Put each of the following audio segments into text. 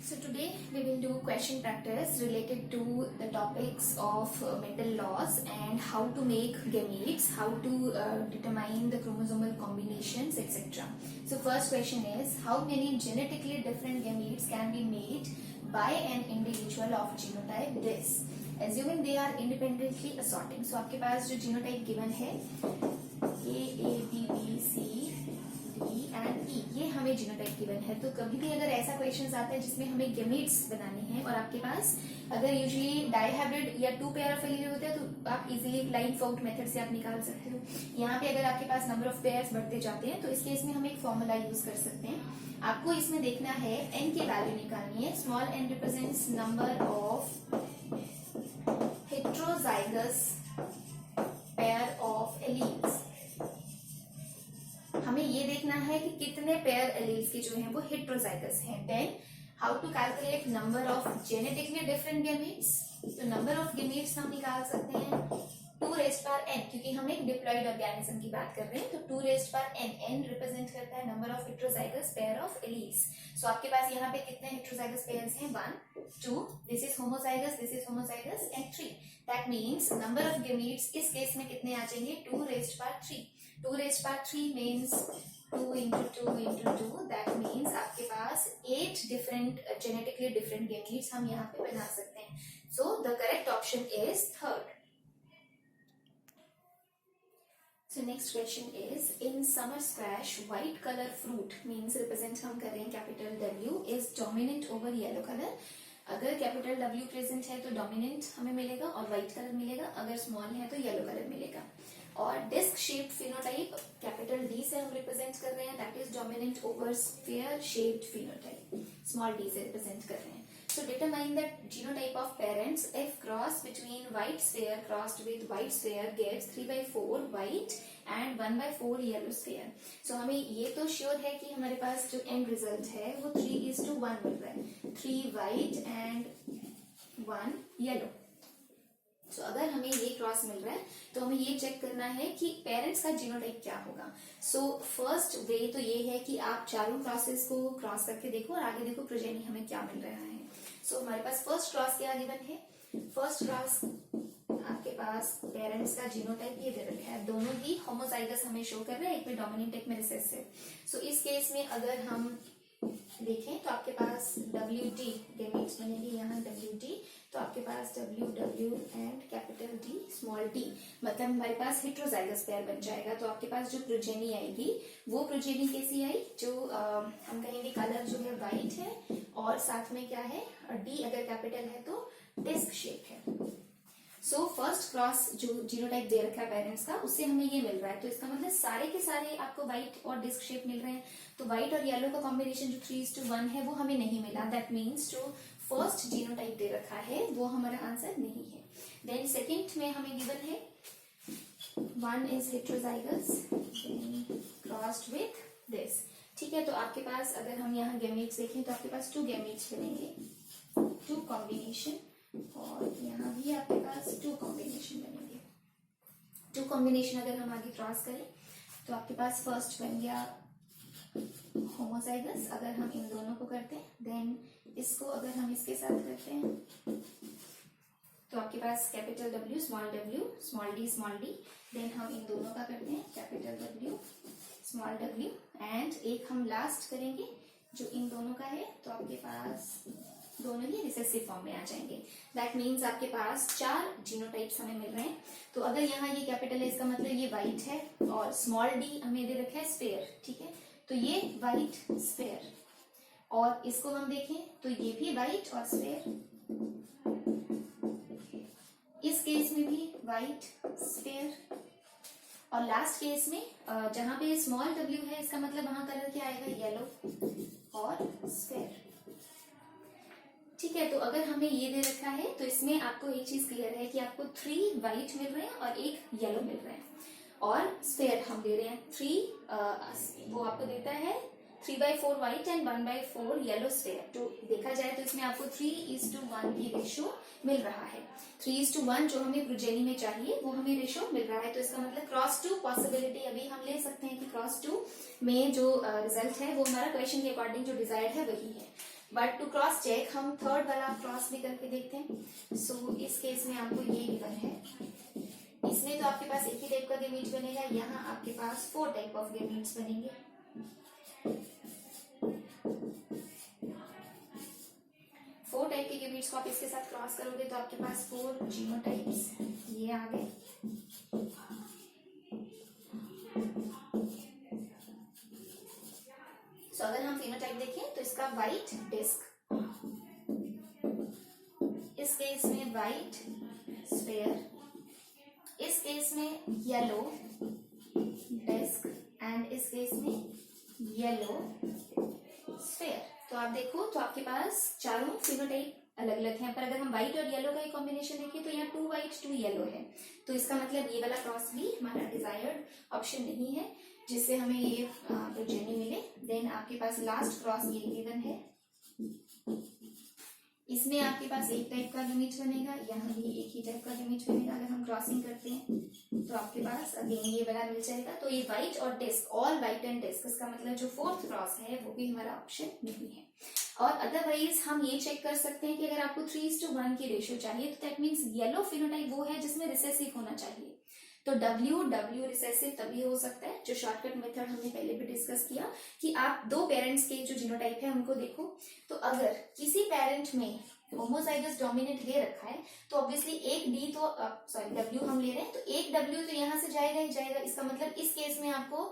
So today we will do question practice related to the topics of mental laws and how to make gametes, how to determine the chromosomal combinations, etc. So first question is, how many genetically different gametes can be made by an individual of genotype this, assuming they are independently assorting. So आपके पास जो genotype given है A, B, D and E, ये हमें genotype given है। तो कभी भी अगर ऐसा क्वेश्चन आता है जिसमें हमें गेमेट्स बनाने हैं और आपके पास अगर यूजुअली डाइहाइब्रिड या टू पेयर ऑफ एलील होते हैं तो आप इजीली लाइन फॉर्म्ड मेथड से आप निकाल सकते हो। यहाँ पे अगर आपके पास नंबर ऑफ पेयर्स बढ़ते जाते हैं तो इस केस में हम एक फॉर्मूला यूज कर सकते हैं। आपको इसमें देखना है एन की वैल्यू निकालनी है। Small N represents number of heterozygous pair of alleles. हमें ये देखना है कि कितने पेयर एलील्स के जो हैं वो हेट्रोजाइगस हैं। Then how to calculate number of genetically different gametes. तो नंबर ऑफ गैमेट्स हम निकाल सकते हैं 2 रेज़्ड पावर n, क्योंकि हम एक डिप्लॉइड ऑर्गेनिज्म की बात कर रहे हैं। तो 2 raised power n, n represent करता है number of heterozygous pair of alleles. So आपके पास यहाँ पे कितने हेट्रोजाइगस पेयर्स हैं? 1, 2, this is homozygous and 3। That means number of gametes इस केस में कितने आ जाएंगे? 2 raised power 3। 2 raised power 3 means 2 into 2 into 2। That means आपके पास 8 डिफरेंट जेनेटिकली डिफरेंट गैमेट्स हम यहाँ पे बना सकते हैं। So the correct option is third. So next question is, in summer squash white color fruit means represent हम कर रहे हैं capital W is dominant over yellow color। अगर capital W present है तो dominant हमें मिलेगा और white color मिलेगा, अगर small है तो yellow color मिलेगा। और disc shaped phenotype capital D से हम represent कर रहे हैं, that is dominant over sphere shaped phenotype, small d से represent कर रहे हैं। So determine the genotype of parents if cross between white sphere crossed with white sphere gives 3/4 white and 1/4 yellow sphere। So हमें ये तो sure है कि हमारे पास जो एंड रिजल्ट है वो 3:1 मिल रहा है, 3 white and 1 yellow। तो अगर हमें ये क्रॉस मिल रहा है तो हमें ये चेक करना है कि पेरेंट्स का जीनोटाइप क्या होगा। सो फर्स्ट वे तो ये है कि आप चारों क्रॉसेस को क्रॉस करके देखो और आगे देखो प्रोजेनी हमें क्या मिल रहा है। सो हमारे पास फर्स्ट क्रॉस क्या गिवन है? फर्स्ट क्रॉस आपके पास पेरेंट्स का जीनोटाइप ये दे रखा है, दोनों ही होमोजाइगस हमें शो कर रहे हैं, एक में डोमिनेंट एक में रिसेसिव। सो इस केस में अगर हम देखें तो आपके पास WD गैमेट्स बनेगी, यहाँ WD, तो आपके पास WW and capital D small d, मतलब हमारे पास हेट्रोजाइगस पेयर बन जाएगा। तो आपके पास जो प्रोजेनी आएगी वो प्रोजेनी कैसी आई? जो हम कहेंगे कलर जो है वाइट है और साथ में क्या है? D अगर कैपिटल है तो डिस्क शेप है। सो फर्स्ट क्रॉस जो जीनोटाइप दे रखा है पेरेंट्स का उससे हमें ये मिल रहा है, तो इसका मतलब सारे के सारे आपको व्हाइट और डिस्क शेप मिल रहे हैं। तो व्हाइट और येलो का कॉम्बिनेशन जो 3:1 है वो हमें नहीं मिला। दैट मीन्स जो फर्स्ट जीनोटाइप दे रखा है वो हमारा आंसर नहीं है। देन सेकेंड में हमें गिवन है 1 is heterozygous crossed with this. ठीक है, तो आपके पास अगर हम यहाँ गैमेट्स देखें तो आपके पास 2 गैमेट्स बनेंगे, 2 कॉम्बिनेशन, और यहाँ भी आपके पास 2 कॉम्बिनेशन बनेंगे। 2 कॉम्बिनेशन अगर हम आगे क्रॉस करें तो आपके पास फर्स्ट बन गया होमोजाइगस। अगर हम इन दोनों को करते हैं देन इसको अगर हम इसके साथ करते हैं तो आपके पास capital W small d, then हम इन दोनों का करते हैं capital W small w, and एक हम लास्ट करेंगे जो इन दोनों का है, तो आपके पास दोनों ही रिसेसिव फॉर्म में आ जाएंगे। दैट मीन्स आपके पास 4 जीनोटाइप्स हमें मिल रहे हैं। तो अगर यहाँ ये कैपिटल है इसका मतलब ये व्हाइट है और स्मॉल d हमें दे रखा है स्फेयर। ठीक है, तो ये व्हाइट स्फेयर, और इसको हम देखें तो ये भी व्हाइट और स्फेयर, इस केस में भी व्हाइट स्फेयर, और लास्ट केस में जहां पे स्मॉल w है इसका मतलब वहां कलर क्या आएगा? येलो और स्फेयर। ठीक है, तो अगर हमें ये दे रखा है तो इसमें आपको एक चीज क्लियर है कि आपको 3 व्हाइट मिल रहे हैं और एक येलो मिल रहे हैं, और स्फेयर हम दे रहे हैं 3, वो आपको देता है 3/4 व्हाइट एंड 1/4 येलो स्फेयर। तो देखा जाए तो इसमें आपको 3:1 की रेशियो मिल रहा है। 3:1 जो हमें प्रोजेनी में चाहिए वो हमें रेशियो मिल रहा है। तो इसका मतलब क्रॉस 2 पॉसिबिलिटी अभी हम ले सकते हैं कि क्रॉस 2 में जो रिजल्ट है वो हमारा क्वेश्चन के अकॉर्डिंग जो डिजायर्ड है वही है। बट टू क्रॉस चेक हम थर्ड वाला क्रॉस भी करके देखते हैं। सो इस केस में आपको ये गिवन है, इसमें तो आपके पास एक ही टाइप का गेमीट बनेगा, यहाँ आपके पास 4 टाइप ऑफ गेमीट्स बनेंगे। फोर टाइप के गेमीट्स को आप इसके साथ क्रॉस करोगे तो आपके पास 4 जीनोटाइप्स ये आ गए। सो अगर हम फेनोटाइप देखें तो इसका व्हाइट डिस्क, इस केस में व्हाइट स्फेयर, इस केस में येलो डिस्क एंड इस केस में येलो स्फेयर। तो आप देखो तो आपके पास चारों फेनोटाइप अलग अलग हैं, पर अगर हम व्हाइट और येलो का एक कॉम्बिनेशन देखें तो यहाँ 2 व्हाइट 2 येलो है, तो इसका मतलब ये वाला क्रॉस भी हमारा डिजायर्ड ऑप्शन नहीं है जिससे हमें ये प्रोजेनी मिले। देन आपके पास लास्ट क्रॉस ये गिवन है, इसमें आपके पास एक टाइप का गेमीट बनेगा, यहाँ भी एक ही टाइप का गेमीट बनेगा। अगर हम क्रॉसिंग करते हैं तो आपके पास अगेन ये वाला मिल जाएगा। तो ये व्हाइट और disc, all white and disc, इसका मतलब जो फोर्थ क्रॉस है वो भी हमारा ऑप्शन नहीं है। और अदरवाइज हम ये चेक कर सकते हैं कि अगर आपको 3:1 की रेशियो चाहिए तो दैट मीन्स येलो फिनोटाइप वो है जिसमें रिसेसिव होना चाहिए। तो W रिसेसिव तभी हो सकता है, जो शॉर्टकट मेथड हमने पहले भी डिस्कस किया कि आप 2 पेरेंट्स के जो जीनोटाइप है उनको देखो, तो अगर किसी पेरेंट में होमोजाइगस डोमिनेंट दे रखा है तो ऑब्वियसली एक D तो W हम ले रहे हैं, तो एक W तो यहाँ से जाएगा ही जाएगा। इसका मतलब इस केस में आपको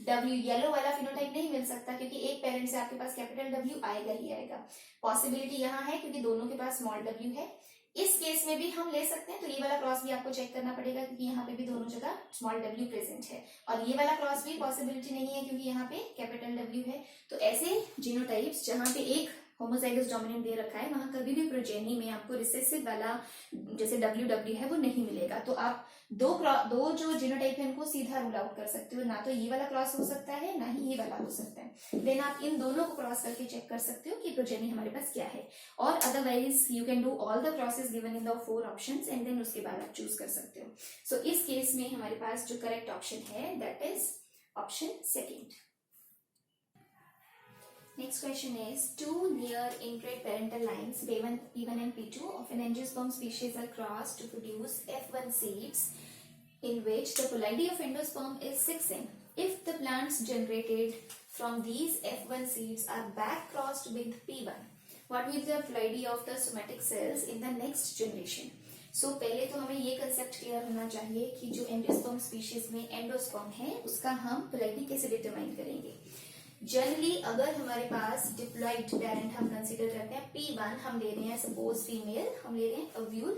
W येलो वाला फिनोटाइप नहीं मिल सकता क्योंकि एक पेरेंट से आपके पास कैपिटल W आएगा ही आएगा। पॉसिबिलिटी यहाँ है क्योंकि दोनों के पास स्मॉल W है। इस केस में भी हम ले सकते हैं, तो ये वाला क्रॉस भी आपको चेक करना पड़ेगा क्योंकि यहाँ पे भी दोनों जगह स्मॉल W प्रेजेंट है, और ये वाला क्रॉस भी पॉसिबिलिटी नहीं है क्योंकि यहाँ पे कैपिटल W है। तो ऐसे जीनोटाइप्स जहाँ पे एक होमोजाइगस डोमिनेंट दे रखा है वहां कभी भी प्रोजेनी में आपको रिसेसिव वाला जैसे WW है वो नहीं मिलेगा। तो आप दो जो जीनोटाइप है उनको सीधा रूल आउट कर सकते हो, ना तो ये वाला क्रॉस हो सकता है ना ही ये वाला हो सकता है। देन आप इन दोनों को क्रॉस करके चेक कर सकते हो कि प्रोजेनी हमारे पास क्या है, और otherwise you can do all the crosses given in the 4 options and then उसके बाद आप चूज कर सकते हो। सो इस केस में हमारे पास जो करेक्ट ऑप्शन है that is option second. Next question is, 2 near inbred parental lines P1 and P2 of an angiosperm species are crossed to produce F1 seeds in which the pollidy of endosperm is 6n. If the plants generated from these F1 seeds are back crossed with P1, what will be the pollidy of the somatic cells in the next generation? So पहले तो हमें ये concept clear होना चाहिए कि जो angiosperm species में endosperm है उसका हम पोलैरिटी कैसे डिटरमाइन करेंगे। जनरली अगर हमारे पास डिप्लॉइड पेरेंट हम कंसीडर करते हैं, P1 हम ले रहे हैं सपोज फीमेल, हम ले रहे हैं ओव्यूल,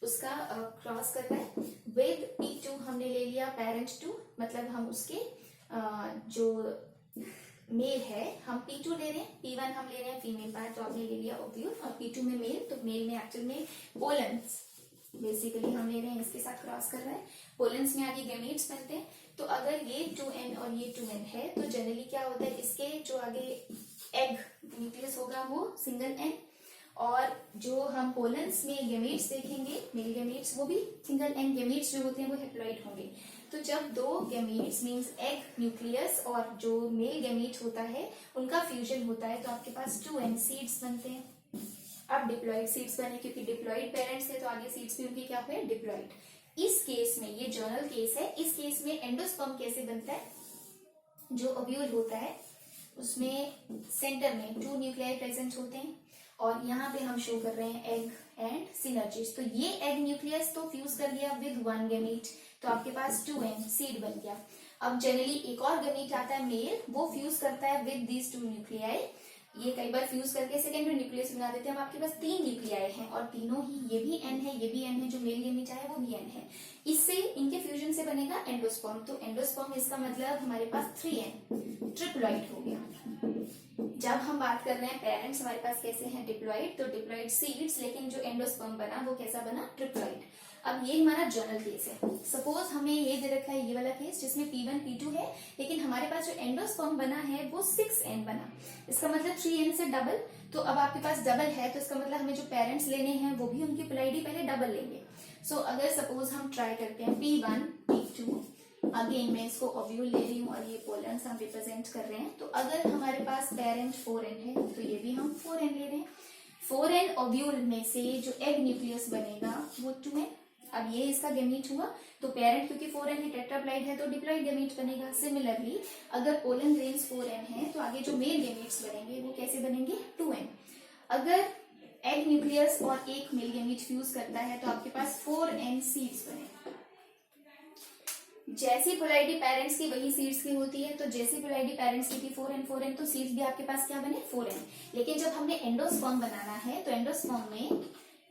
उसका क्रॉस कर रहा है विद P2 हमने ले लिया पेरेंट 2, मतलब हम उसके जो मेल है हम P2 ले रहे हैं, P1 हम ले रहे हैं फीमेल पार्ट, तो आपने ले लिया ओव्यूल, और P2 में मेल, तो मेल में एक्चुअल में पोलन्स बेसिकली हम ले रहे हैं, इसके साथ क्रॉस कर रहा है, पोलन्स में आगे गैमीट्स बनते हैं। तो अगर ये 2n और ये 2n है तो जनरली क्या होता है, इसके जो आगे एग न्यूक्लियस होगा वो सिंगल n, और जो हम पोलन्स में गैमीट्स देखेंगे मेल गैमीट्स वो भी सिंगल n, गैमीट्स जो होते हैं वो हेप्लॉइड होंगे। तो जब 2 गैमीट्स मींस एग न्यूक्लियस और जो मेल गैमीट होता है उनका फ्यूजन होता है तो आपके पास 2n सीड्स बनते हैं। अब डिप्लॉइड सीड्स बने क्योंकि डिप्लॉइड पेरेंट्स थे तो आगे सीड्स भी उनके क्या हुए, डिप्लॉइड। इस केस में ये जर्नल केस है, इस केस में एंडोस्पर्म कैसे बनता है, जो ओव्यूल होता है उसमें सेंटर में 2 न्यूक्लियाई प्रेजेंट होते हैं, और यहाँ पे हम शो कर रहे हैं एग एंड सिनर्जीज। तो ये एग न्यूक्लियस तो फ्यूज कर दिया विद 1 गैमीट, तो आपके पास 2n सीड बन गया। अब जनरली एक और गैमीट आता है मेल, वो फ्यूज करता है विद दीज 2 न्यूक्लियाई, ये कई बार फ्यूज करके सेकेंडरी न्यूक्लियस बना देते हैं। अब आपके पास 3 न्यूक्लियाई हैं और तीनों ही, ये भी n है ये भी n है, जो मेल गैमीट आया वो भी n है, इससे इनके फ्यूजन से बनेगा एंडोस्पर्म। तो एंडोस्पर्म इसका मतलब हमारे पास 3n ट्रिप्लॉइड हो गया। जब हम बात कर रहे हैं पेरेंट्स हमारे पास कैसे हैं, डिप्लॉइड, तो डिप्लॉइड सीड्स, लेकिन जो एंडोस्पर्म बना वो कैसा बना, ट्रिप्लॉइड। अब ये हमारा जर्नल केस है, सपोज हमें ये दे रखा है ये वाला केस जिसमें P1 P2 है, लेकिन हमारे पास जो एंडोस्पर्म बना है वो 6n बना, इसका मतलब 3n से डबल। तो अब आपके पास डबल है तो इसका मतलब हमें जो पेरेंट्स लेने हैं वो भी उनकी पोलैरिटी पहले डबल लेंगे। सो अगर सपोज हम ट्राई करते हैं P1 P2 अगेन मैं इसको ओव्यूल ले रही हूँ और ये पोलन्स हम रिप्रेजेंट कर रहे हैं। तो अगर हमारे पास पेरेंट 4n है तो ये भी हम 4n ले रहे हैं। 4n ओव्यूल में से जो एग न्यूक्लियस बनेगा वो 2n। अब ये इसका गैमीट हुआ, तो पेरेंट क्योंकि 4n है, टेट्राप्लाइड है, तो डिप्लॉइड गैमीट बनेगा। सिमिलरली अगर पोलन ग्रेन्स 4n है तो आगे जो मेल गैमीट्स बनेंगे वो कैसे बनेंगे, 2n। अगर एग न्यूक्लियस और एक मेल गैमीट फ्यूज करता है तो आपके पास 4n सीड्स बने। जैसी पोलैरिटी पेरेंट्स की वही सीड्स की होती है, तो जैसी पोलैरिटी पेरेंट्स की थी 4n तो सीड्स भी आपके पास क्या बने, 4n। लेकिन जब हमने एंडोस्पर्म बनाना है तो एंडोस्पर्म में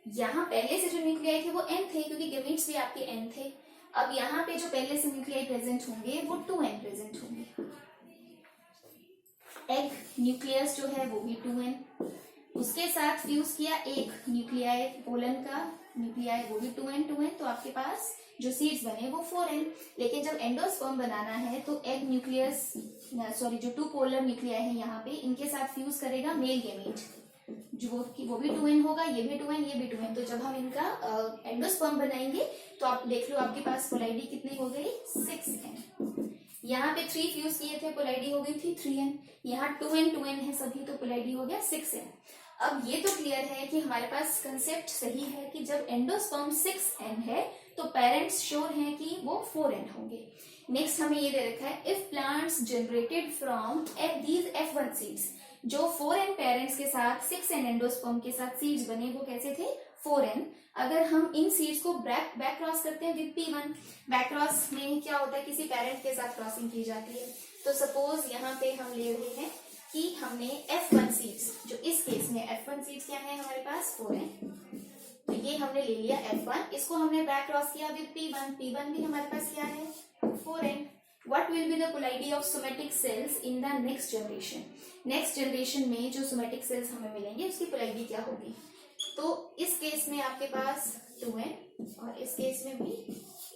यहाँ पहले से जो न्यूक्लियाई थे वो n थे, क्योंकि गैमीट्स भी आपके n थे। अब यहाँ पे जो पहले से न्यूक्लियाई प्रेजेंट होंगे वो 2n प्रेजेंट होंगे। एग न्यूक्लियस जो है वो भी 2n, उसके साथ फ्यूज किया एक न्यूक्लियाई पोलन का न्यूक्लियाई, वो भी 2n, तो आपके पास जो सीड्स बने वो 4n। लेकिन जब एंडोस्पर्म बनाना है तो एग न्यूक्लियस जो 2 पोलर न्यूक्लियाई है यहाँ पे, इनके साथ फ्यूज करेगा मेल गैमीट, जो वो भी 2n होगा, ये भी 2n, ये भी 2n। तो जब हम इनका एंडोस्पर्म बनाएंगे तो आप देख लो आपके पास पोलैरिटी कितनी हो गई, 6n। यहाँ पे 3 फ्यूज किए थे, पोलैरिटी हो गई थी 3n। यहाँ 2n है सभी, तो पोलैरिटी हो गया 6n। अब ये तो क्लियर है कि हमारे पास कंसेप्ट सही है कि जब एंडोस्पर्म 6n है तो पेरेंट्स श्योर हैं कि वो 4n होंगे। नेक्स्ट हमें ये दे रखा है, if plants generated from these F1 seeds, जो 4n पेरेंट्स के साथ 6n एंडोस्पर्म के साथ सीड्स बने वो कैसे थे, 4n। अगर हम इन सीड्स को बैक क्रॉस करते हैं विद P1, बैक क्रॉस में क्या होता है, किसी पेरेंट के साथ क्रॉसिंग की जाती है। तो सपोज यहाँ पे हम ले रहे हैं कि हमने F1 सीड्स, जो इस केस में F1 सीड्स क्या है हमारे पास, 4n, तो ये हमने ले लिया F1, इसको हमने बैक क्रॉस किया विद P1, P1 भी हमारे पास क्या है, 4n। What will be the polarity of somatic cells in the next generation? Next generation में जो सोमेटिक सेल्स हमें मिलेंगे उसकी पोलैरिटी क्या होगी। तो इस केस में आपके पास 2n और इस केस में भी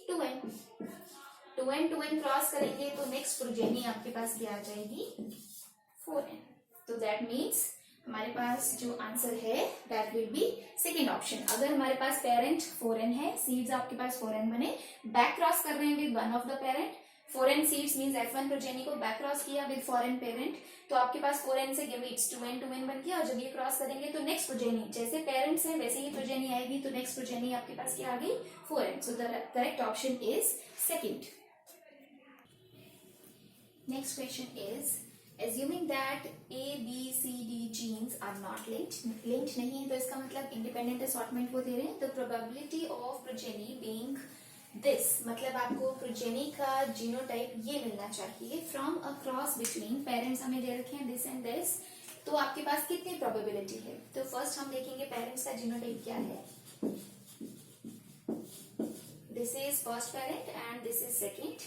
2n क्रॉस करेंगे तो नेक्स्ट प्रोजेनी आपके पास क्या आ जाएगी, 4n। तो दैट मीन्स हमारे पास जो आंसर है that will be second option. अगर हमारे पास पेरेंट 4n है, सीड्स आपके पास 4n बने, बैक क्रॉस कर रहे हैं with one of the parent, 4n seeds means F1 progeny को बैक क्रॉस किया विद 4n पेरेंट, तो आपके पास 4n से गैमीट्स 2n बन गया। और जब ये क्रॉस करेंगे तो नेक्स्ट प्रोजेनी, जैसे पेरेंट्स है वैसे ही प्रोजेनी आएगी, तो नेक्स्ट प्रोजेनी आपके पास क्या आ गई, 4n। So the correct option is second. Next question is, assuming that A, B, C, D genes are not linked नहीं है, तो इसका मतलब इंडिपेंडेंट असॉर्टमेंट वो दे रहे हैं। तो probability of progeny being this, मतलब आपको प्रोजेनी का जीनोटाइप ये मिलना चाहिए from a cross between, parents हमें दे रखे हैं दिस एंड दिस, तो आपके पास कितनी प्रोबेबिलिटी है। तो फर्स्ट हम देखेंगे पेरेंट्स का जीनोटाइप क्या है। This is first parent and this is second.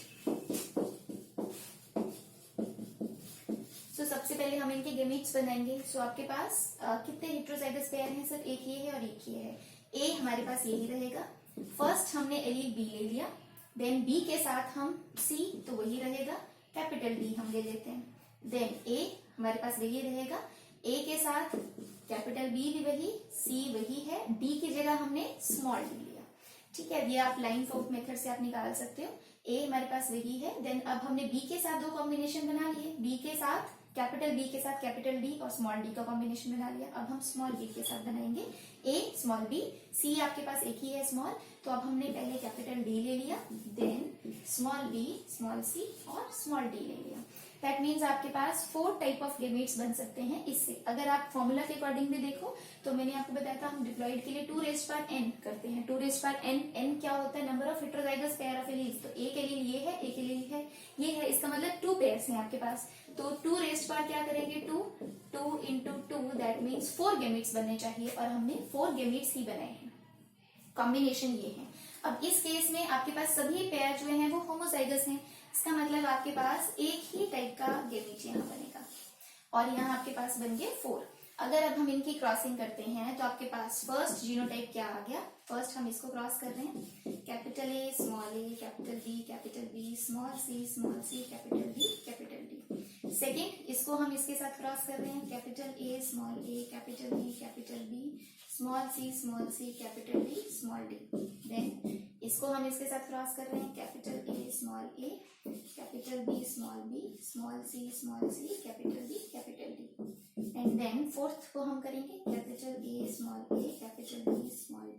तो सबसे पहले हम इनके गैमीट्स बनाएंगे। सो आपके पास कितने हेटेरोजाइगस पेयर हैं सर, एक ये है और एक ये है। ए हमारे पास यही रहेगा, फर्स्ट हमने एलील बी ले लिया, देन बी के साथ हम सी, तो वही रहेगा, कैपिटल डी हम ले लेते हैं, देन ए हमारे पास वही रहेगा, ए के साथ कैपिटल बी भी वही, सी वही है, डी की जगह हमने स्मॉल डी लिया। ठीक है, ये आप लाइन फॉर्म मेथड से आप निकाल सकते हो। ए हमारे पास वही है, देन अब हमने बी के साथ 2 कॉम्बिनेशन बना लिए, बी के साथ कैपिटल बी के साथ कैपिटल डी और स्मॉल डी का कॉम्बिनेशन बना लिया। अब हम स्मॉल बी के साथ बनाएंगे, ए स्मॉल बी, सी आपके पास एक ही है स्मॉल, तो अब हमने पहले कैपिटल डी ले लिया, देन स्मॉल बी, स्मॉल सी और स्मॉल डी ले लिया। दैट मीन्स आपके पास 4 टाइप ऑफ गैमीट्स बन सकते हैं इससे। अगर आप फॉर्मूला के अकॉर्डिंग भी देखो तो मैंने आपको बताया था हम डिप्लॉइड के लिए 2n करते हैं। 2n, n क्या होता है, number of heterozygous pair of alleles. तो एक एलील ये है, एक एलील है ये है, इसका मतलब 2 पेयर्स हैं आपके पास। तो 2 क्या करेंगे, 2 into 2 दैट मीन्स 4 गैमीट्स बनने चाहिए, और हमने 4 गैमीट्स ही बनाए हैं, कॉम्बिनेशन ये है। अब इस केस में आपके पास सभी पेयर जो हैं वो होमोजाइगस हैं, इसका मतलब आपके पास एक ही टाइप का गैमीट यहाँ बनेगा, और यहाँ आपके पास बन गए 4। अगर अब हम इनकी क्रॉसिंग करते हैं तो आपके पास फर्स्ट जीनोटाइप क्या आ गया, फर्स्ट हम इसको क्रॉस कर रहे हैं, capital A, capital B, small C, capital C, capital D. Second, इसको हम इसके साथ क्रॉस कर रहे हैं, capital A small A, capital B small C capital D small D. Then इसको हम इसके साथ क्रॉस कर रहे हैं, capital A small A, capital B small C capital D. And then fourth को हम करेंगे, capital A small A, capital B small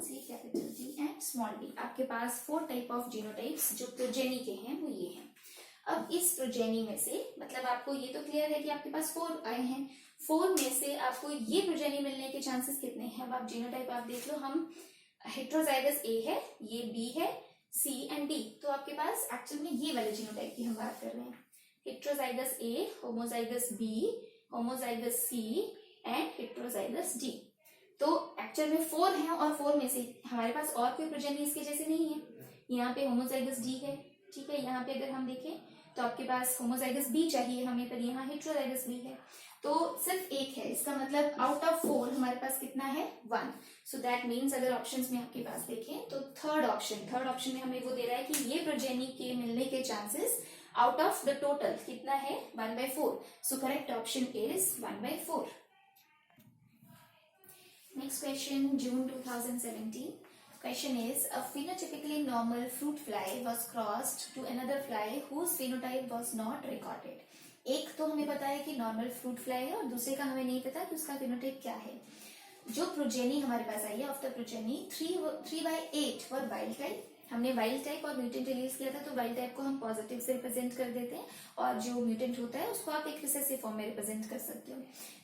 C capital D and small D. आपके पास 4 टाइप ऑफ जीनोटाइप्स जो प्रोजेनी के हैं वो ये हैं। अब इस प्रोजेनी में से, मतलब आपको ये तो क्लियर है कि आपके पास 4 आए हैं, 4 में से आपको ये प्रोजेनी मिलने के चांसेस कितने हैं? अब आप जीनोटाइप आप देख लो, हम हेट्रोजाइगस ए है, ये बी है, सी एंड डी। तो आपके पास एक्चुअल में ये वाले जीनोटाइप की हम बात कर रहे हैं, heterozygous A, homozygous B, homozygous C and heterozygous D. तो एक्चुअल में 4 हैं और 4 में से हमारे पास और कोई प्रोजेनी इसके जैसे नहीं है। यहाँ पे होमोजाइगस डी है, ठीक है, यहाँ पे अगर हम देखें तो आपके पास होमोजाइगस बी चाहिए हमें, पर यहाँ हेट्रोजाइगस बी है, तो सिर्फ एक है। इसका मतलब आउट ऑफ 4 हमारे पास कितना है? 1। सो दैट मीन्स अगर ऑप्शंस में आपके पास देखें तो थर्ड ऑप्शन में हमें वो दे रहा है कि ये प्रोजेनी के मिलने के chances out of the total कितना है? 1/4। So correct option is 1/4। Next question, June 2017. Question is, a phenotypically normal fruit fly was crossed to another fly whose phenotype was not recorded. एक तो हमें पता है कि नॉर्मल फ्रूट फ्लाई है और दूसरे का हमें नहीं पता कि उसका फिनोटाइप क्या है। जो प्रोजेनी हमारे पास आई है of the progeny 3/8 were wild type. हमने वाइल्ड टाइप और म्यूटेंट रिलीज किया था, तो वाइल्ड टाइप को हम पॉजिटिव से रिप्रेजेंट कर देते हैं और जो म्यूटेंट होता है उसको आप एक रिसेसिव फॉर्म में रिप्रेजेंट कर सकते हो।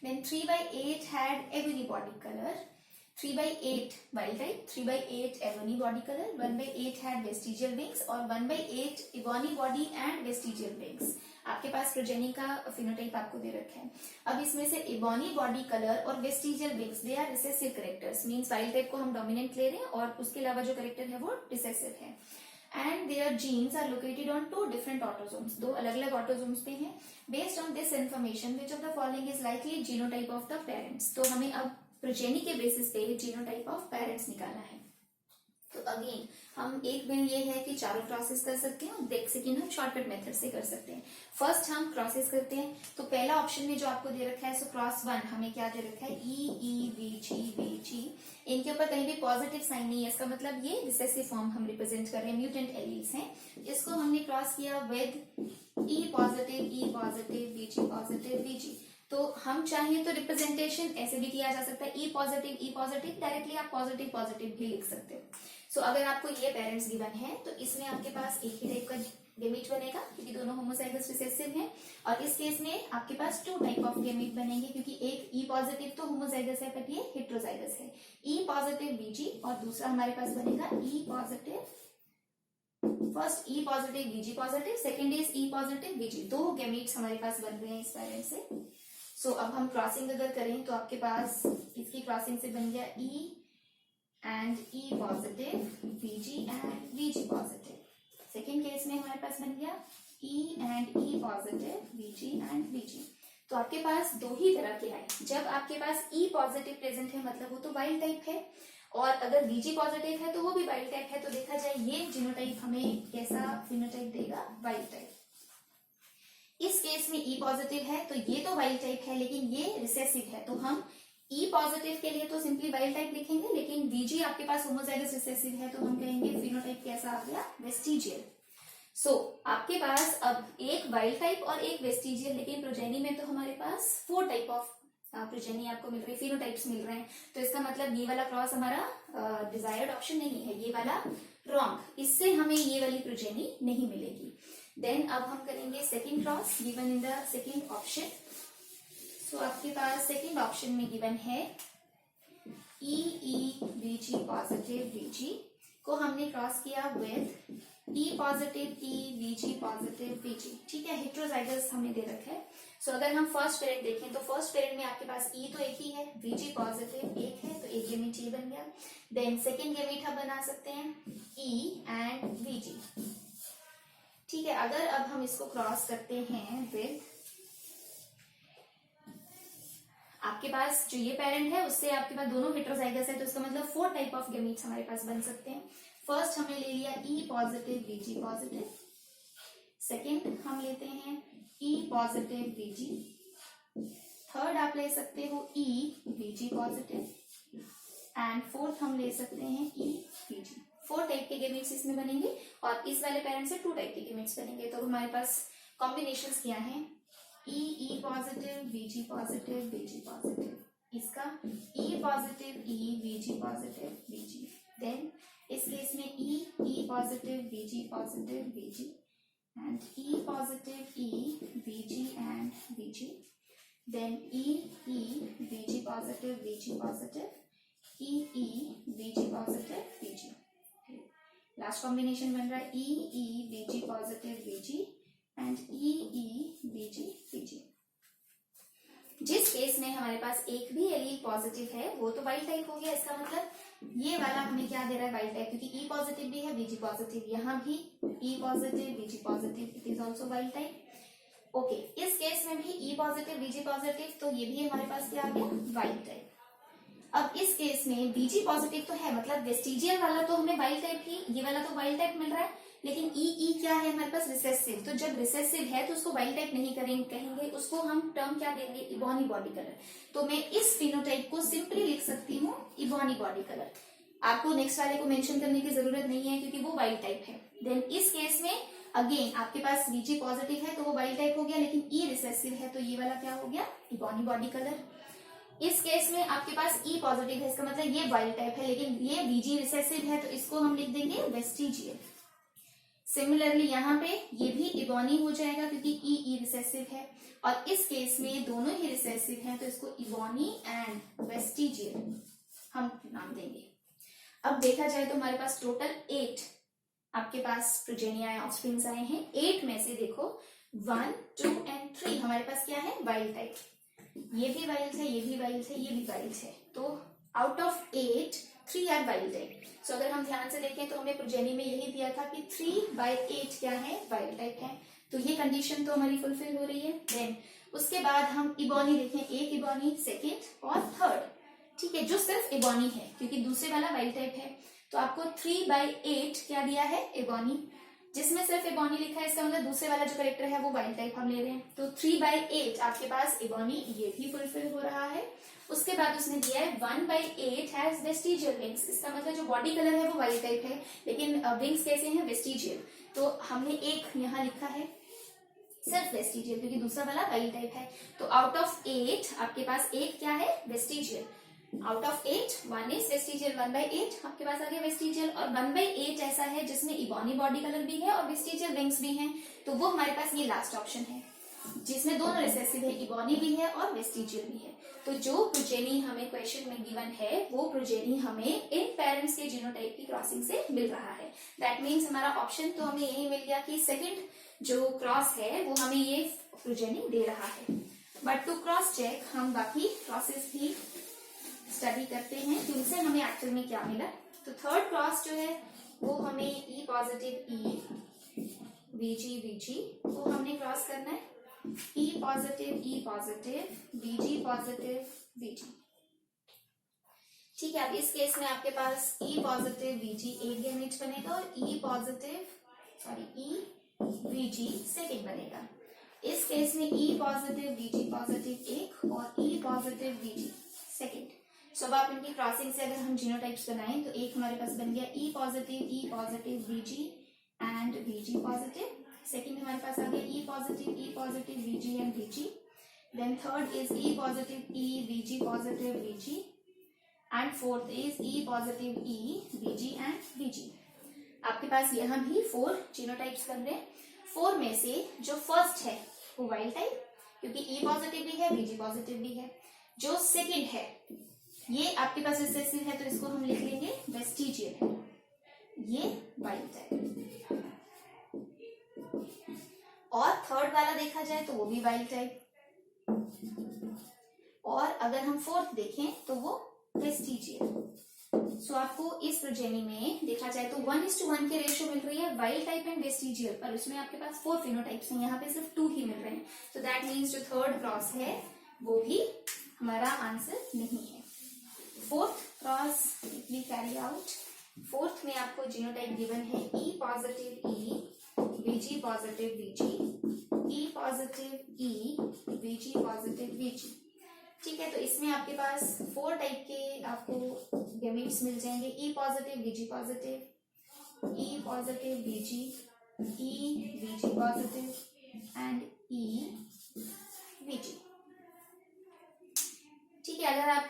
देन 3/8 हैड एवरी body colour, 3/8 wild type, 3/8 ebony body colour, 1/8 had vestigial wings और 1/8 ebony body and vestigial wings. आपके पास प्रोजेनी का फिनोटाइप आपको दे रखा है। अब इसमें से इबोनी बॉडी कलर और vestigial wings, they are recessive characters, means wild type को हम डोमिनेंट ले रहे हैं और उसके अलावा जो कैरेक्टर है वो रिसेसिव है। And their genes are located on 2 different autosomes, 2 अलग अलग ऑटोसोम्स पे हैं। Based on this information which of the following is likely genotype of the parents. तो हमें अब प्रोजेनी के बेसिस पे जीनोटाइप ऑफ पेरेंट्स निकालना है। तो अगेन हम एक में ये है कि चारों क्रॉसेस कर सकते हैं और सेकेंड हम शॉर्टकट मेथड से कर सकते हैं। फर्स्ट हम क्रॉसेस करते हैं, तो पहला ऑप्शन में जो आपको दे रखा है, सो क्रॉस 1 हमें क्या दे रखा है? ई वी जी। इनके ऊपर कहीं भी पॉजिटिव साइन नहीं है, इसका मतलब ये रिसेसिव फॉर्म हम रिप्रेजेंट कर रहे हैं, म्यूटेंट एलील्स हैं। इसको हमने क्रॉस किया विद ई पॉजिटिव वी जी। तो हम चाहें तो रिप्रेजेंटेशन ऐसे भी किया जा सकता है, ई पॉजिटिव डायरेक्टली आप पॉजिटिव भी लिख सकते हो। सो अगर आपको ये पेरेंट्स गिवन है तो इसमें आपके पास एक ही टाइप का गेमीट बनेगा क्योंकि दोनों होमोजाइगस रिसेसिव हैं, और इस केस में आपके पास 2 टाइप ऑफ गेमीट बनेंगे क्योंकि एक ई पॉजिटिव तो होमोजाइगस है बट ये हेट्रोजाइगस है, ई पॉजिटिव वीजी, और दूसरा हमारे पास बनेगा E positive, first E positive VG positive, second is E positive VG. 2 gametes हमारे पास बन रहे हैं इस पेरेंट से। सो अब हम क्रॉसिंग अगर करें तो आपके पास इसकी क्रॉसिंग से बन गया E and E positive, VG and VG positive. Second case में हमारे पास बन गया E and E positive, VG and VG. तो आपके पास 2 ही तरह के आए। जब आपके पास ई पॉजिटिव प्रेजेंट है मतलब वो तो वाइल्ड टाइप है, और अगर वीजी पॉजिटिव है तो वो भी वाइल्ड टाइप है। तो देखा जाए ये जीनोटाइप हमें कैसा फिनोटाइप देगा? Wild type. इस केस में ई पॉजिटिव है तो ये तो वाइल्ड टाइप है लेकिन ये रिसेसिव है, तो हम ई पॉजिटिव के लिए तो सिंपली वाइल्ड टाइप लिखेंगे, लेकिन वीजी आपके पास होमोजाइगस रिसेसिव है तो हम कहेंगे फिनोटाइप कैसा आ गया? वेस्टिजियल। सो आपके पास अब एक वाइल्ड टाइप और एक वेस्टिजियल, लेकिन प्रोजेनी में तो हमारे पास 4 टाइप ऑफ प्रोजेनी आपको मिल रही है, फिनोटाइप्स मिल रहे हैं। तो इसका मतलब ये वाला क्रॉस हमारा डिजायर्ड ऑप्शन नहीं है, ये वाला रॉन्ग, इससे हमें ये वाली प्रोजेनी नहीं मिलेगी। देन अब हम करेंगे second cross given in the second option. So आपके पास सेकेंड ऑप्शन में गिवन है ई वीजी पॉजिटिव वीजी को हमने क्रॉस किया with E positive VG positive VG. ठीक है, हेट्रोजाइगस हमने दे रखा है। सो अगर हम फर्स्ट पेरेंट देखें तो फर्स्ट पेरेंट में आपके पास ई तो एक ही है, वीजी पॉजिटिव एक है, तो एक गेमीट ये बन गया। देन सेकेंड गेमीट हम बना सकते हैं ई एंड वीजी। ठीक है, अगर अब हम इसको क्रॉस करते हैं विद आपके पास जो ये पेरेंट है उससे आपके पास दोनों हेट्रोजाइगस है, तो इसका मतलब 4 टाइप ऑफ गेमीट्स हमारे पास बन सकते हैं। फर्स्ट हमने ले लिया ई पॉजिटिव वीजी पॉजिटिव, सेकेंड हम लेते हैं E पॉजिटिव Vg, थर्ड आप ले सकते हो E Vg positive, and fourth हम ले सकते हैं E Vg। 4 टाइप के गेमेट्स इसमें बनेंगे और इस वाले पैरेंट से 2 टाइप के गेमेट्स बनेंगे। तो हमारे पास कॉम्बिनेशंस क्या हैं, E positive Vg positive Vg positive, इसका E positive E Vg positive Vg, then इस केस में E positive Vg positive Vg, and E positive E Vg and Vg, then E Vg positive Vg positive, E Vg positive Vg। Last combination बन रहा है E Vg positive Vg and E Vg Vg। जिस case में हमारे पास एक भी allele positive है वो तो वाइल्ड टाइप हो गया। इसका मतलब ये वाला हमें क्या दे रहा है, वाइल्ड टाइप, क्योंकि E पॉजिटिव भी है Vg पॉजिटिव, यहाँ भी E positive Vg positive, it is also wild type. Okay, इस केस में भी E पॉजिटिव Vg पॉजिटिव, तो ये भी हमारे पास क्या आ गया, वाइल्ड टाइप। अब इस केस में Vg पॉजिटिव तो है, मतलब वेस्टिजियल वाला तो हमें वाइल्ड टाइप ही, ये वाला तो वाइल्ड टाइप मिल रहा है, लेकिन ई क्या है हमारे पास, रिसेसिव। तो जब रिसेसिव है तो उसको वाइल्ड टाइप नहीं कहेंगे, उसको हम टर्म क्या देंगे, इबॉनी बॉडी कलर। तो मैं इस फिनोटाइप को सिंपली लिख सकती हूँ इबॉनी बॉडी कलर। आपको नेक्स्ट वाले को मेंशन करने की जरूरत नहीं है क्योंकि वो वाइल्ड टाइप है। देन इस केस में अगेन आपके पास Vg पॉजिटिव है तो वो वाइल्ड टाइप हो गया, लेकिन ई रिसेसिव है तो ये वाला क्या हो गया, इबॉनी बॉडी कलर। इस केस में आपके पास E पॉजिटिव है, इसका मतलब ये वाइल्ड टाइप है, लेकिन ये Vg रिसेसिव है तो इसको हम लिख देंगे वेस्टिजियल। सिमिलरली यहाँ पे ये भी इबॉनी हो जाएगा क्योंकि E रिसेसिव है, और इस केस में दोनों ही रिसेसिव हैं तो इसको इबॉनी एंड वेस्टिजियल हम नाम देंगे। अब देखा जाए तो हमारे पास टोटल 8 आपके पास प्रोजेनिया ऑफस्प्रिंग्स आए हैं। 8 में से देखो 1, 2 एंड 3 हमारे पास क्या है, वाइल्ड टाइप। ये भी वाइल्ड है, ये भी वाइल्ड है, ये भी वाइल्ड है, तो out of 8 3 are wild type. So अगर हम ध्यान से देखें तो हमें प्रोजेनी में यही दिया था कि 3/8 क्या है, वाइल्ड टाइप है, तो ये कंडीशन तो हमारी फुलफिल हो रही है। देन उसके बाद हम इबॉनी देखें, एक इबॉनी, सेकेंड और थर्ड, ठीक है, जो सिर्फ इबॉनी है क्योंकि दूसरे वाला वाइल्ड टाइप है, तो आपको 3/8 क्या दिया है, इबॉनी, जिसमें सिर्फ इबॉनी लिखा है, इसका मतलब दूसरे वाला जो करेक्टर है वो वाइल्ड टाइप हम ले रहे हैं। तो 3/8 आपके पास इबॉनी, ये भी फुलफिल हो रहा है। उसके बाद उसने दिया है 1/8 हैज वेस्टिजियल विंग्स, इसका मतलब जो बॉडी कलर है वो वाइल्ड टाइप है, लेकिन विंग्स कैसे हैं, वेस्टिजियल। तो हमने एक यहाँ लिखा है सिर्फ वेस्टिजियल क्योंकि दूसरा वाला वाइल्ड टाइप है। तो आउट ऑफ 8 आपके पास एक क्या है, vestigial. Out of 8 1 is vestigial, 1/8 आपके पास आ गया वेस्टिजियल, और 1/8 ऐसा है जिसमें इबॉनी बॉडी कलर भी है और वेस्टिजियल विंग्स भी हैं, तो वो हमारे पास ये लास्ट ऑप्शन है जिसमें दोनों रिसेसिव है, इबॉनी भी है और वेस्टिजियल भी है। तो जो प्रोजेनी हमें क्वेश्चन में गिवन है वो प्रोजेनी हमें इन पेरेंट्स के जीनोटाइप की क्रॉसिंग से मिल रहा है। दैट मीन्स हमारा ऑप्शन तो हमें यही मिल गया कि सेकंड जो क्रॉस है वो हमें ये प्रोजेनी दे रहा है। बट टू क्रॉस चेक हम बाकी क्रॉसेस भी स्टडी करते हैं कि उनसे हमें एक्चुअल में क्या मिला। तो थर्ड क्रॉस जो है वो हमें E पॉजिटिव E Vg वो हमने क्रॉस करना है, E positive Vg positive Vg, ठीक है। अब इस केस में आपके पास E पॉजिटिव Vg एक गैमेट बनेगा और E Vg सेकेंड बनेगा। इस केस में E पॉजिटिव Vg पॉजिटिव एक और E पॉजिटिव Vg सेकेंड। सो अब आप इनकी क्रॉसिंग से अगर हम जीनोटाइप्स बनाएं तो एक हमारे पास बन गया E positive Vg and Vg positive. Second हमारे पास आ गया E positive Vg and Vg। Then third is E positive E Vg positive Vg and fourth is E positive E Vg and Vg। आपके पास यहाँ भी 4 जीनोटाइप्स बन रहे हैं। 4 में से जो फर्स्ट है वो वाइल्ड टाइप क्योंकि E पॉजिटिव भी है Vg पॉजिटिव भी है। जो सेकेंड है ये आपके पास रिसेसिव है तो इसको हम लिख लेंगे वेस्टिजियल है, ये वाइल्ड टाइप। और थर्ड वाला देखा जाए तो वो भी वाइल्ड टाइप, और अगर हम फोर्थ देखें तो वो वेस्टिजियल। सो आपको इस प्रोजेनी में देखा जाए तो 1:1 के रेशियो मिल रही है वाइल्ड टाइप एंड वेस्टिजियल, पर उसमें आपके पास 4 फिनोटाइप्स हैं, यहाँ पे सिर्फ 2 ही मिल रहे हैं। तो दैट मीन्स जो थर्ड क्रॉस है वो भी हमारा आंसर नहीं है। Fourth cross we carry out. Fourth में आपको जीनोटाइप गिवन है E positive E Vg positive Vg, E positive E, Vg positive Vg। ठीक है, तो इसमें आपके पास 4 टाइप के आपको गैमेट्स मिल जाएंगे। E positive Vg positive, E positive Vg, E Vg positive and E Vg। ठीक है, अगर आप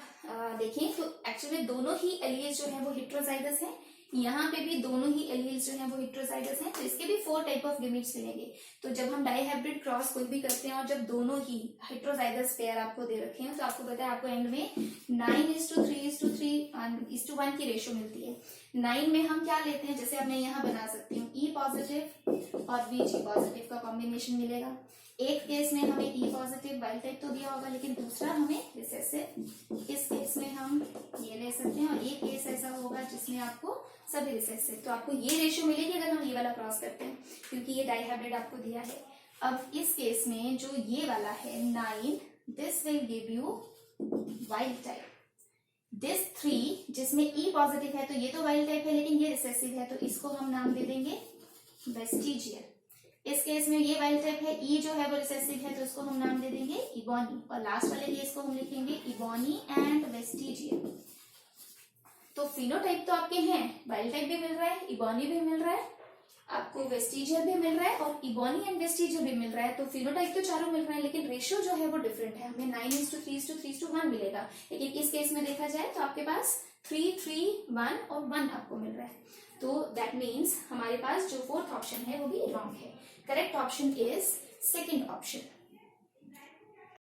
देखें तो एक्चुअली दोनों ही एलील्स जो है वो हेट्रोजाइगस हैं, यहाँ पे भी दोनों ही एलील्स जो है वो हेट्रोजाइगस हैं, तो इसके भी 4 टाइप ऑफ गैमेट्स मिलेंगे। तो जब हम डाइहाइब्रिड क्रॉस कोई भी करते हैं और जब दोनों ही हेट्रोजाइगस पेयर आपको दे रखे हैं तो आपको पता है आपको एंड में 9:3:3:1 की रेशियो मिलती है। 9 में हम क्या लेते हैं, जैसे अब मैं यहाँ बना सकती हूँ E पॉजिटिव और Vg पॉजिटिव का कॉम्बिनेशन मिलेगा। एक केस में हमें E पॉजिटिव वाइल्ड टाइप तो दिया होगा, लेकिन दूसरा हमें रिसेसिव। इस केस में हम ये ले सकते हैं, और एक केस ऐसा होगा जिसमें आपको सभी रिसेसिव। तो आपको ये रेशियो मिलेगी अगर हम ये वाला क्रॉस करते हैं, क्योंकि ये डाइहाइब्रिड आपको दिया है। अब इस केस में जो ये वाला है 9, this will give you wild type. This 3 जिसमें E पॉजिटिव है तो ये तो वाइल्ड टाइप है, लेकिन ये रिसेसिव है, तो इसको हम नाम दे देंगे वेस्टिजियल। इस केस में ये वाइल्ड टाइप है, E जो है वो रिसेसिव है, तो इसको हम नाम दे देंगे इबोनी। और लास्ट वाले केस को हम लिखेंगे इबोनी एंड वेस्टिजियल। तो फिनोटाइप तो आपके हैं, वाइल्ड टाइप भी मिल रहा है, इबोनी भी मिल रहा है, आपको वेस्टिजियल भी मिल रहा है और इबोनी एंड वेस्टिजियल भी मिल रहा है। तो फिनोटाइप तो चारों मिल रहे हैं, लेकिन रेशियो जो है वो डिफरेंट है। हमें 9:3:3:1 मिलेगा, लेकिन इस केस में देखा जाए तो आपके पास 3:3:1 और 1 आपको मिल रहा है। तो दैट मीन्स हमारे पास जो 4th ऑप्शन है वो भी रॉन्ग है। Correct option is second option.